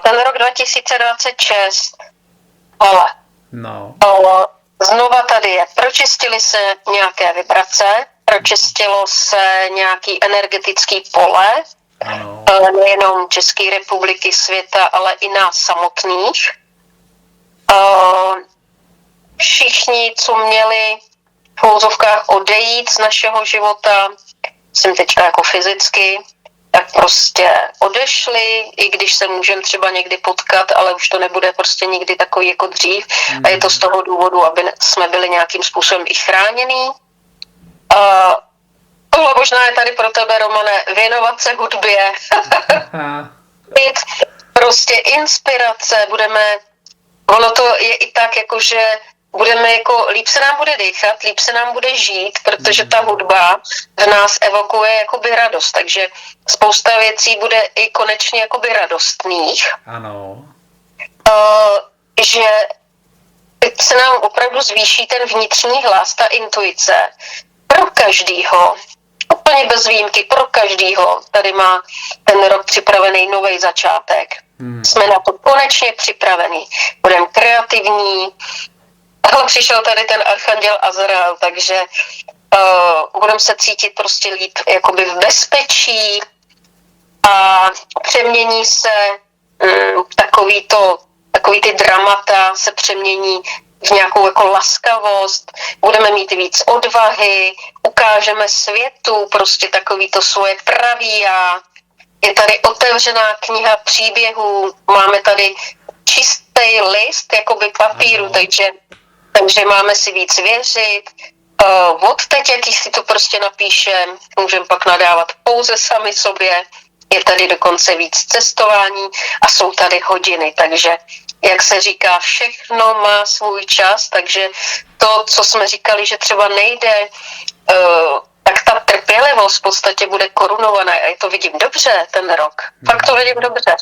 Ten rok 2026, ale No. znova tady je. Pročistily se nějaké vibrace, pročistilo se nějaký energetický pole, Ano. nejenom České republiky, světa, ale i nás samotných. Všichni, co měli v uvozovkách odejít z našeho života, jsem teďka jako fyzicky, tak prostě odešli, i když se můžeme třeba někdy potkat, ale už to nebude prostě nikdy takový jako dřív. A je to z toho důvodu, aby jsme byli nějakým způsobem i chráněný. Tohle možná je tady pro tebe, Romane, věnovat se hudbě. Mít prostě inspirace, ono to je i tak, jakože budeme jako, líp se nám bude dýchat, líp se nám bude žít, protože ta hudba v nás evokuje jakoby radost, takže spousta věcí bude i konečně jakoby radostných. Ano. Že teď se nám opravdu zvýší ten vnitřní hlas, ta intuice. Pro každýho, úplně bez výjimky, pro každýho tady má ten rok připravený nový začátek. Jsme na to konečně připravení. Budeme kreativní. Ale přišel tady ten archanděl Azrael, takže budeme se cítit prostě líp jakoby v bezpečí a přemění se takový ty dramata se přemění v nějakou jako laskavost, budeme mít víc odvahy, ukážeme světu prostě takový to svoje pravý já. Je tady otevřená kniha příběhů, máme tady čistý list, jakoby papíru, takže máme si víc věřit. Od teď, jak si to prostě napíšem, můžeme pak nadávat pouze sami sobě. Je tady dokonce víc cestování a jsou tady hodiny, takže jak se říká, všechno má svůj čas, takže to, co jsme říkali, že třeba nejde, tak ta trpělivost v podstatě bude korunovaná. A to vidím dobře ten rok. Fakt to vidím dobře.